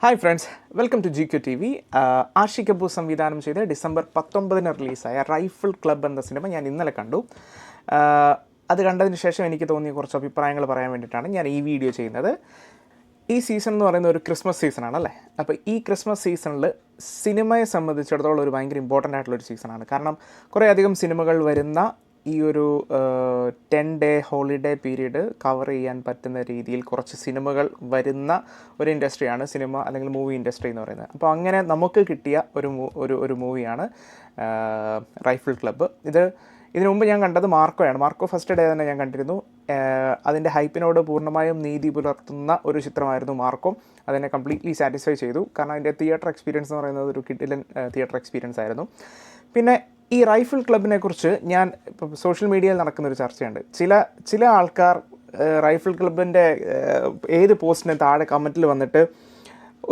Hi friends, welcome to GQ TV. Ashi Kapoor സംവിധാനം ചെയ്ത് December 19 റിലീസായ റൈഫിൾ ക്ലബ്ബ് എന്ന സിനിമ ഞാൻ ഇന്നലെ കണ്ടു. അത് കണ്ടതിന് ശേഷം എനിക്ക് തോന്നിയ കുറച്ച് അഭിപ്രായങ്ങൾ പറയാൻ വേണ്ടിയിട്ടാണ് ഞാൻ ഈ വീഡിയോ ചെയ്യുന്നത്. ഈ സീസൺ എന്ന് പറയുന്നത് ഒരു ക്രിസ്മസ് സീസണാണല്ലേ. അപ്പോൾ ഈ ക്രിസ്മസ് സീസണിൽ സിനിമയെ സംബന്ധിച്ചിടത്തോളം ഒരു ഭയങ്കര ഇമ്പോർട്ടൻ്റ് ആയിട്ടുള്ളൊരു സീസണാണ്. കാരണം കുറേ അധികം സിനിമകൾ വരുന്ന ഈ ഒരു 10-day ഹോളിഡേ പീരീഡ് കവർ ചെയ്യാൻ പറ്റുന്ന രീതിയിൽ കുറച്ച് സിനിമകൾ വരുന്ന ഒരു ഇൻഡസ്ട്രിയാണ് സിനിമ അല്ലെങ്കിൽ മൂവി ഇൻഡസ്ട്രി എന്ന് പറയുന്നത്. അപ്പോൾ അങ്ങനെ നമുക്ക് കിട്ടിയ ഒരു മൂവിയാണ് റൈഫിൾ ക്ലബ്ബ്. ഇതിനു മുമ്പ് ഞാൻ കണ്ടത് മാർക്കോയാണ്. മാർക്കോ ഫസ്റ്റ് ഡേ തന്നെ ഞാൻ കണ്ടിരുന്നു. അതിൻ്റെ ഹൈപ്പിനോട് പൂർണ്ണമായും നീതി പുലർത്തുന്ന ഒരു ചിത്രമായിരുന്നു മാർക്കോ. അതിനെ കംപ്ലീറ്റ്ലി സാറ്റിസ്ഫൈ ചെയ്തു. കാരണം അതിൻ്റെ തിയേറ്റർ എക്സ്പീരിയൻസ് എന്ന് പറയുന്നത് ഒരു കിഡിലൻ തിയേറ്റർ എക്സ്പീരിയൻസ് ആയിരുന്നു. പിന്നെ ഈ റൈഫിൾ ക്ലബിനെ കുറിച്ച് ഞാൻ ഇപ്പോൾ സോഷ്യൽ മീഡിയയിൽ നടക്കുന്നൊരു ചർച്ചയുണ്ട്. ചില ആൾക്കാർ റൈഫിൾ ക്ലബിൻ്റെ ഏത് പോസ്റ്റിന് താഴെ കമൻറ്റിൽ വന്നിട്ട്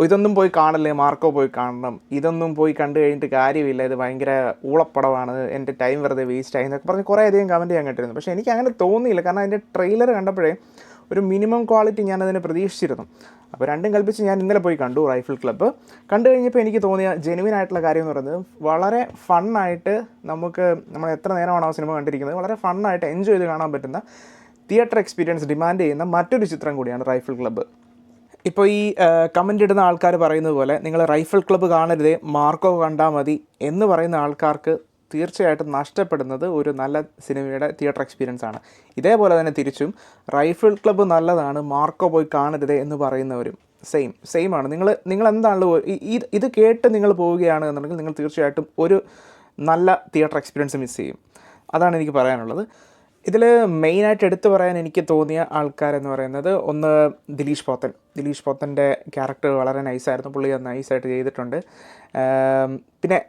ഇതൊന്നും പോയി കാണല്ലേ, മാർക്കോ പോയി കാണണം, ഇതൊന്നും പോയി കണ്ടു കഴിഞ്ഞിട്ട് കാര്യമില്ല, ഇത് ഭയങ്കര ഊളപ്പടമാണ്, എൻ്റെ ടൈം വെറുതെ വേസ്റ്റ് ആയി എന്നൊക്കെ പറഞ്ഞ് കുറേ അധികം കമൻറ്റ് ഞാൻ കേട്ടിരുന്നു. പക്ഷേ എനിക്ക് അങ്ങനെ തോന്നിയില്ല. കാരണം അതിൻ്റെ ട്രെയിലർ കണ്ടപ്പോഴേ ഒരു മിനിമം ക്വാളിറ്റി ഞാനതിനെ പ്രതീക്ഷിച്ചിരുന്നു. അപ്പോൾ രണ്ടും കൽപ്പിച്ച് ഞാൻ ഇന്നലെ പോയി കണ്ടു റൈഫിൾ ക്ലബ്ബ്. കണ്ടു കഴിഞ്ഞപ്പോൾ എനിക്ക് തോന്നിയ ജെനുവിൻ ആയിട്ടുള്ള കാര്യം എന്ന് പറയുന്നത് വളരെ ഫണ്ണായിട്ട് നമ്മൾ എത്ര നേരമാണ് ആ സിനിമ കണ്ടിരിക്കുന്നത്, വളരെ ഫണ്ണായിട്ട് എൻജോയ് ചെയ്ത് കാണാൻ പറ്റുന്ന തിയേറ്റർ എക്സ്പീരിയൻസ് ഡിമാൻഡ് ചെയ്യുന്ന മറ്റൊരു ചിത്രം കൂടിയാണ് റൈഫിൾ ക്ലബ്ബ്. ഇപ്പോൾ ഈ കമൻ്റ് ഇടുന്ന ആൾക്കാർ പറയുന്നത് പോലെ നിങ്ങൾ റൈഫിൾ ക്ലബ്ബ് കാണരുതേ, മാർക്കോ കണ്ടാൽ മതി എന്ന് പറയുന്ന ആൾക്കാർക്ക് തീർച്ചയായിട്ടും നഷ്ടപ്പെടുന്നത് ഒരു നല്ല സിനിമയുടെ തിയേറ്റർ എക്സ്പീരിയൻസ് ആണ്. ഇതേപോലെ തന്നെ തിരിച്ചും റൈഫിൾ ക്ലബ്ബ് നല്ലതാണ്, മാർക്കോ പോയി കാണരുതേ എന്ന് പറയുന്നവരും സെയിം ആണ്. നിങ്ങൾ എന്താണല്ലോ ഇത് കേട്ട് നിങ്ങൾ പോവുകയാണ് എന്നുണ്ടെങ്കിൽ നിങ്ങൾ തീർച്ചയായിട്ടും ഒരു നല്ല തിയേറ്റർ എക്സ്പീരിയൻസ് മിസ് ചെയ്യും. അതാണ് എനിക്ക് പറയാനുള്ളത്. ഇതിൽ മെയിനായിട്ട് എടുത്തു പറയാൻ എനിക്ക് തോന്നിയ ആൾക്കാരെന്ന് പറയുന്നത് ഒന്ന് ദിലീഷ് പോത്തൻ്റെ ക്യാരക്ടർ വളരെ നൈസായിരുന്നു. പുള്ളി അത് നൈസായിട്ട് ചെയ്തിട്ടുണ്ട്. പിന്നെ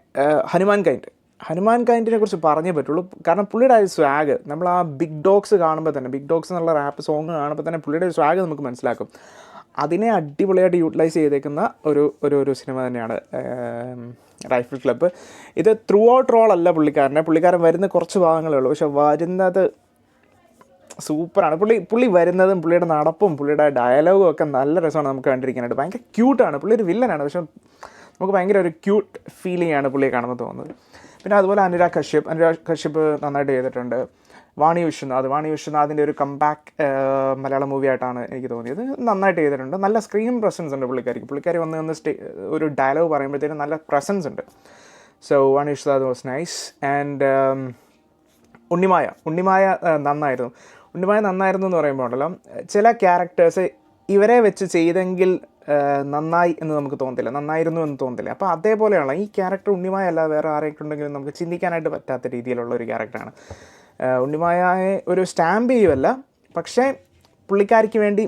ഹനുമാൻ കൈൻഡിനെ കുറിച്ച് പറഞ്ഞേ പറ്റുള്ളൂ. കാരണം പുള്ളിയുടെ ആ സ്വാഗ്, നമ്മൾ ആ ബിഗ് ഡോഗ്സ് കാണുമ്പോൾ തന്നെ, ബിഗ് ഡോഗ്സ് എന്നുള്ള റാപ്പ് സോങ് കാണുമ്പോൾ തന്നെ പുള്ളിയുടെ ഒരു സ്വാഗ് നമുക്ക് മനസ്സിലാക്കും. അതിനെ അടിപൊളിയായിട്ട് യൂട്ടിലൈസ് ചെയ്തേക്കുന്ന ഒരു സിനിമ തന്നെയാണ് റൈഫിൾ ക്ലബ്ബ്. ഇത് ത്രൂ ഔട്ട് റോൾ അല്ല പുള്ളിക്കാരൻ വരുന്ന കുറച്ച് ഭാഗങ്ങളേ ഉള്ളൂ. പക്ഷെ വരുന്നത് സൂപ്പറാണ്. പുള്ളി വരുന്നതും പുള്ളിയുടെ നടപ്പും പുള്ളിയുടെ ഡയലോഗും ഒക്കെ നല്ല രസമാണ് നമുക്ക് കണ്ടിരിക്കാനായിട്ട്. ഭയങ്കര ക്യൂട്ടാണ്. പുള്ളി ഒരു വില്ലനാണ്, പക്ഷെ നമുക്ക് ഭയങ്കര ഒരു ക്യൂട്ട് ഫീലിംഗ് ആണ് പുള്ളിയെ കാണുമ്പോൾ തോന്നുന്നത്. പിന്നെ അതുപോലെ അനുരാഗ് കശ്യപ് നന്നായിട്ട് ചെയ്തിട്ടുണ്ട്. വാണി വിശ്വനാഥിൻ്റെ ഒരു കംബാക്ക് മലയാളം മൂവി ആയിട്ടാണ് എനിക്ക് തോന്നിയത്. നന്നായിട്ട് ചെയ്തിട്ടുണ്ട്. നല്ല സ്ക്രീൻ പ്രസൻസ് ഉണ്ട് പുള്ളിക്കാരി വന്ന് ഒരു ഡയലോഗ് പറയുമ്പോഴത്തേനും നല്ല പ്രസൻസ് ഉണ്ട്. So Vani Vishwanath was nice. And Unnimaya നന്നായിരുന്നു എന്ന് പറയുമ്പോൾ ഉണ്ടല്ലോ, ചില ക്യാരക്ടേഴ്സ് ഇവരെ വെച്ച് ചെയ്തെങ്കിൽ നന്നായി എന്ന് നമുക്ക് തോന്നത്തില്ല, നന്നായിരുന്നു എന്ന് തോന്നത്തില്ല. അപ്പോൾ അതേപോലെയാണ് ഈ ക്യാരക്ടർ. ഉണ്ണിമായ അല്ലാതെ വേറെ ആരെങ്കിലും ഉണ്ടെങ്കിലും നമുക്ക് ചിന്തിക്കാനായിട്ട് പറ്റാത്ത രീതിയിലുള്ള ഒരു ക്യാരക്ടറാണ്. ഉണ്ണിമായയെ ഒരു സ്റ്റാമ്പ് ചെയ്യുമല്ല, പക്ഷേ പുള്ളിക്കാരിക്ക് വേണ്ടി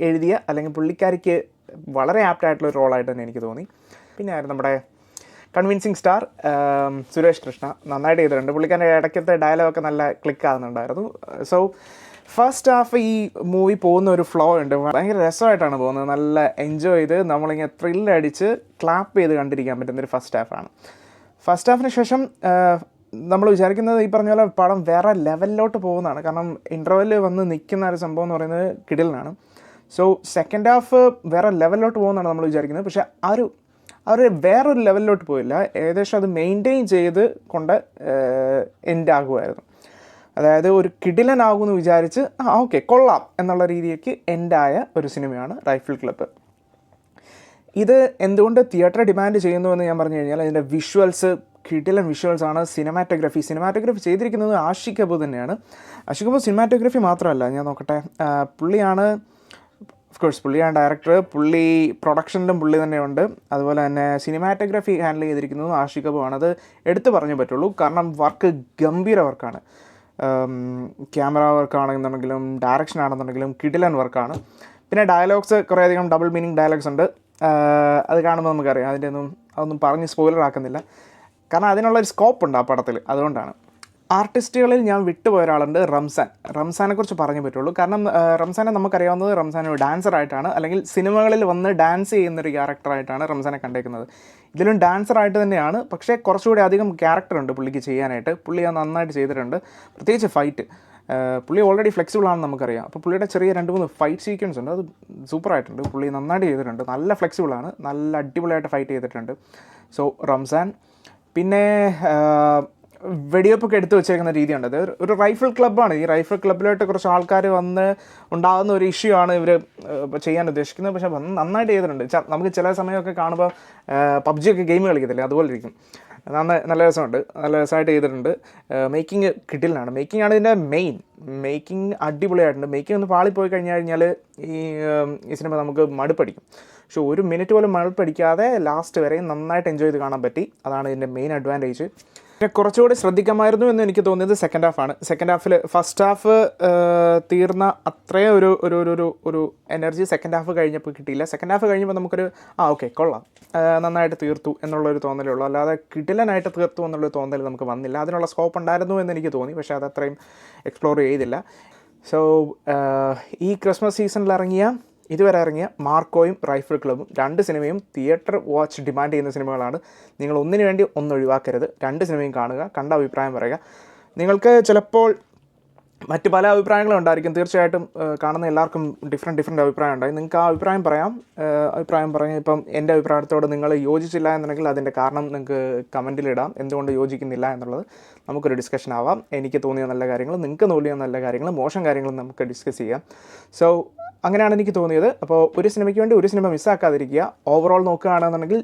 എഴുതിയ അല്ലെങ്കിൽ പുള്ളിക്കാരിക്ക് വളരെ ആപ്റ്റായിട്ടുള്ളൊരു റോളായിട്ട് തന്നെ എനിക്ക് തോന്നി. പിന്നെ ആയിരുന്നു നമ്മുടെ കൺവിൻസിങ് സ്റ്റാർ സുരേഷ് കൃഷ്ണ, നന്നായിട്ട് ചെയ്തിട്ടുണ്ട്. പുള്ളിക്കാരൻ്റെ ഇടയ്ക്കത്തെ ഡയലോഗൊക്കെ നല്ല ക്ലിക്ക് ആകുന്നുണ്ടായിരുന്നു. സോ ഫസ്റ്റ് ഹാഫ് ഈ മൂവി പോകുന്ന ഒരു ഫ്ലോ ഉണ്ട്, ഭയങ്കര രസമായിട്ടാണ് പോകുന്നത്. നല്ല എൻജോയ് ചെയ്ത് നമ്മളിങ്ങനെ ത്രില്ലടിച്ച് ക്ലാപ്പ് ചെയ്ത് കണ്ടിരിക്കാൻ പറ്റുന്നൊരു ഫസ്റ്റ് ഹാഫിന് ശേഷം നമ്മൾ വിചാരിക്കുന്നത് ഈ പറഞ്ഞ പോലെ പടം വേറെ ലെവലിലോട്ട് പോകുന്നതാണ്. കാരണം ഇൻ്റർവെല്ലിൽ വന്ന് നിൽക്കുന്ന ഒരു സംഭവം എന്ന് പറയുന്നത് കിടിലനാണ്. സോ സെക്കൻഡ് ഹാഫ് വേറെ ലെവലിലോട്ട് പോകുന്നതാണ് നമ്മൾ വിചാരിക്കുന്നത്. പക്ഷേ അവർ വേറൊരു ലെവലിലോട്ട് പോയില്ല. ഏകദേശം അത് മെയിൻറ്റെയിൻ ചെയ്ത് കൊണ്ട് എൻഡ് ആകുമായിരുന്നു. അതായത് ഒരു കിടിലനാകുമെന്ന് വിചാരിച്ച് ഓക്കെ കൊള്ളാം എന്നുള്ള രീതിക്ക് എൻഡായ ഒരു സിനിമയാണ് റൈഫിൾ ക്ലബ്ബ്. ഇത് എന്തുകൊണ്ട് തിയേറ്റർ ഡിമാൻഡ് ചെയ്യുന്നുവെന്ന് ഞാൻ പറഞ്ഞു കഴിഞ്ഞാൽ അതിൻ്റെ കിടിലൻ വിഷ്വൽസാണ്. സിനിമാറ്റോഗ്രഫി ചെയ്തിരിക്കുന്നത് ആഷി കപൂർ തന്നെയാണ്. ആഷി കപൂർ സിനിമാറ്റോഗ്രഫി മാത്രമല്ല, ഞാൻ നോക്കട്ടെ, പുള്ളിയാണ് ഡയറക്ടർ. പുള്ളി പ്രൊഡക്ഷനിലും പുള്ളി തന്നെയുണ്ട്. അതുപോലെ തന്നെ സിനിമാറ്റോഗ്രഫി ഹാൻഡിൽ ചെയ്തിരിക്കുന്നത് ആഷി കപൂർ ആണ്. അത് എടുത്തു പറഞ്ഞേ പറ്റുള്ളൂ. കാരണം വർക്ക് ഗംഭീര വർക്കാണ്. ക്യാമറ വർക്കാണെന്നുണ്ടെങ്കിലും ഡയറക്ഷൻ ആണെന്നുണ്ടെങ്കിലും കിടിലൻ വർക്കാണ്. പിന്നെ ഡയലോഗ്സ് കുറേയധികം ഡബിൾ മീനിങ് ഡയലോഗ്സ് ഉണ്ട്. അത് കാണുമ്പോൾ നമുക്കറിയാം. അതൊന്നും പറഞ്ഞ് സ്പോയിലർ ആക്കുന്നില്ല. കാരണം അതിനുള്ളൊരു സ്കോപ്പ് ഉണ്ട് ആ പടത്തിൽ. അതുകൊണ്ടാണ്. ആർട്ടിസ്റ്റുകളിൽ ഞാൻ വിട്ടുപോയ ഒരാളുണ്ട്, റംസാനെ കുറിച്ച് പറഞ്ഞേ പറ്റുള്ളൂ. കാരണം റംസാനെ നമുക്കറിയാവുന്നത് റംസാൻ ഒരു ഡാൻസറായിട്ടാണ്, അല്ലെങ്കിൽ സിനിമകളിൽ വന്ന് ഡാൻസ് ചെയ്യുന്നൊരു ക്യാരക്ടറായിട്ടാണ് റംസാനെ കണ്ടേക്കുന്നത്. ഇതിലും ഡാൻസറായിട്ട് തന്നെയാണ്, പക്ഷേ കുറച്ചുകൂടി അധികം ക്യാരക്ടറുണ്ട് പുള്ളിക്ക് ചെയ്യാനായിട്ട്. പുള്ളി അത് നന്നായിട്ട് ചെയ്തിട്ടുണ്ട്. പ്രത്യേകിച്ച് ഫൈറ്റ് പുള്ളി ഓൾറെഡി ഫ്ലെക്സിബിൾ ആണെന്ന് നമുക്കറിയാം. അപ്പോൾ പുള്ളിയുടെ ചെറിയ 2-3 ഫൈറ്റ് സീക്വൻസ് ഉണ്ട്, അത് സൂപ്പറായിട്ടുണ്ട്. പുള്ളി നന്നായിട്ട് ചെയ്തിട്ടുണ്ട്, നല്ല ഫ്ലെക്സിബിളാണ്, നല്ല അടിപൊളിയായിട്ട് ഫൈറ്റ് ചെയ്തിട്ടുണ്ട്. സോ റംസാൻ. പിന്നെ വെടിവെപ്പൊക്കെ എടുത്തു വെച്ചേക്കുന്ന രീതിയുണ്ട്. അത് ഒരു റൈഫിൾ ക്ലബ്ബാണ്. ഈ റൈഫിൾ ക്ലബ്ബിലോട്ട് കുറച്ച് ആൾക്കാർ വന്ന് ഉണ്ടാകുന്ന ഒരു ഇഷ്യൂ ആണ് ഇവർ ചെയ്യാൻ ഉദ്ദേശിക്കുന്നത്. പക്ഷേ നന്നായിട്ട് ചെയ്തിട്ടുണ്ട്. നമുക്ക് ചില സമയമൊക്കെ കാണുമ്പോൾ പബ്ജിയൊക്കെ ഗെയിം കളിക്കത്തില്ലേ, അതുപോലെ ഇരിക്കും. നല്ല രസമുണ്ട്, നല്ല രസമായിട്ട് ചെയ്തിട്ടുണ്ട്. മേക്കിംഗ് കിട്ടിലാണ്. മേക്കിംഗ് ആണ് ഇതിൻ്റെ മേക്കിംഗ് അടിപൊളിയായിട്ടുണ്ട്. മേക്കിംഗ് ഒന്ന് പാളിപ്പോയി കഴിഞ്ഞാൽ ഈ സിനിമ നമുക്ക് മടുപ്പടിക്കും. പക്ഷേ 1 മിനിറ്റ് പോലും മടുപ്പടിക്കാതെ ലാസ്റ്റ് വരെയും നന്നായിട്ട് എൻജോയ് ചെയ്ത് കാണാൻ പറ്റി. അതാണ് ഇതിൻ്റെ മെയിൻ അഡ്വാൻറ്റേജ്. പിന്നെ കുറച്ചുകൂടി ശ്രദ്ധിക്കാമായിരുന്നു എന്ന് എനിക്ക് തോന്നിയത് സെക്കൻഡ് ഹാഫാണ്. സെക്കൻഡ് ഹാഫിൽ ഫസ്റ്റ് ഹാഫ് തീർന്ന അത്രയും ഒരു എനർജി സെക്കൻഡ് ഹാഫ് കഴിഞ്ഞപ്പോൾ കിട്ടിയില്ല. സെക്കൻഡ് ഹാഫ് കഴിഞ്ഞപ്പോൾ നമുക്കൊരു ഓക്കെ കൊള്ളാം, നന്നായിട്ട് തീർത്തു എന്നുള്ളൊരു തോന്നലേ ഉള്ളൂ. അല്ലാതെ കിടിലനായിട്ട് തീർത്തു എന്നുള്ളൊരു തോന്നൽ നമുക്ക് വന്നില്ല. അതിനുള്ള സ്കോപ്പ് ഉണ്ടായിരുന്നു എന്ന് എനിക്ക് തോന്നി, പക്ഷേ അതത്രയും എക്സ്പ്ലോർ ചെയ്തില്ല. സോ ഈ ക്രിസ്മസ് സീസണിൽ ഇതുവരെ ഇറങ്ങിയ മാർക്കോയും റൈഫിൾ ക്ലബ്ബും 2 സിനിമയും തിയേറ്റർ വാച്ച് ഡിമാൻഡ് ചെയ്യുന്ന സിനിമകളാണ്. നിങ്ങൾ ഒന്നിനു വേണ്ടി ഒഴിവാക്കരുത്. 2 സിനിമയും കാണുക, കണ്ട അഭിപ്രായം പറയുക. നിങ്ങൾക്ക് ചിലപ്പോൾ മറ്റ് പല അഭിപ്രായങ്ങളും ഉണ്ടായിരിക്കും. തീർച്ചയായിട്ടും കാണുന്ന എല്ലാവർക്കും ഡിഫറെൻറ്റ് അഭിപ്രായം ഉണ്ടായി. നിങ്ങൾക്ക് ആ അഭിപ്രായം പറയാം. ഇപ്പം എൻ്റെ അഭിപ്രായത്തോട് നിങ്ങൾ യോജിച്ചില്ല എന്നുണ്ടെങ്കിൽ അതിൻ്റെ കാരണം നിങ്ങൾക്ക് കമൻറ്റിലിടാം, എന്തുകൊണ്ട് യോജിക്കുന്നില്ല എന്നുള്ളത്. നമുക്കൊരു ഡിസ്കഷൻ ആവാം. എനിക്ക് തോന്നിയ നല്ല കാര്യങ്ങൾ, നിങ്ങൾക്ക് തോന്നിയ നല്ല കാര്യങ്ങൾ, മോശം കാര്യങ്ങളും നമുക്ക് ഡിസ്കസ് ചെയ്യാം. സോ അങ്ങനെയാണ് എനിക്ക് തോന്നിയത്. അപ്പോൾ ഒരു സിനിമയ്ക്ക് വേണ്ടി ഒരു സിനിമ മിസ്സാക്കാതിരിക്കുക. ഓവറോൾ നോക്കുകയാണെന്നുണ്ടെങ്കിൽ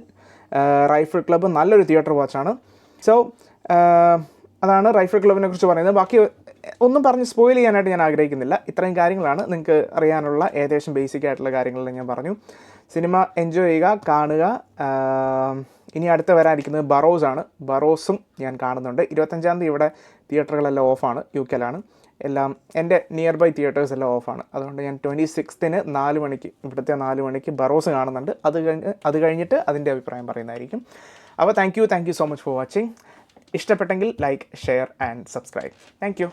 റൈഫിൾ ക്ലബ്ബ് നല്ലൊരു തിയേറ്റർ വാച്ചാണ്. സോ അതാണ് റൈഫിൾ ക്ലബ്ബിനെ കുറിച്ച് പറയുന്നത്. ബാക്കി ഒന്നും പറഞ്ഞ് സ്പോയിൽ ചെയ്യാനായിട്ട് ഞാൻ ആഗ്രഹിക്കുന്നില്ല. ഇത്രയും കാര്യങ്ങളാണ് നിങ്ങൾക്ക് അറിയാനുള്ള ഏകദേശം ബേസിക് ആയിട്ടുള്ള കാര്യങ്ങളെല്ലാം ഞാൻ പറഞ്ഞു. സിനിമ എൻജോയ് ചെയ്യുക, കാണുക. ഇനി അടുത്ത് വരാനിരിക്കുന്നത് ബറോസാണ്. ബറോസും ഞാൻ കാണുന്നുണ്ട്. 25-ാം തീയതി ഇവിടെ തിയേറ്ററുകളെല്ലാം ഓഫാണ്. UK എല്ലാം എൻ്റെ നിയർ ബൈ തിയേറ്റേഴ്സ് എല്ലാം ഓഫാണ്. അതുകൊണ്ട് ഞാൻ 26-ന് 4 മണിക്ക് ഇവിടുത്തെ 4 മണിക്ക് ബറോസ് കാണുന്നുണ്ട്. അത് കഴിഞ്ഞിട്ട് അതിൻ്റെ അഭിപ്രായം പറയുന്നതായിരിക്കും. അപ്പോൾ thank you so much for watching. ഇഷ്ടപ്പെട്ടെങ്കിൽ like, share and subscribe. Thank U.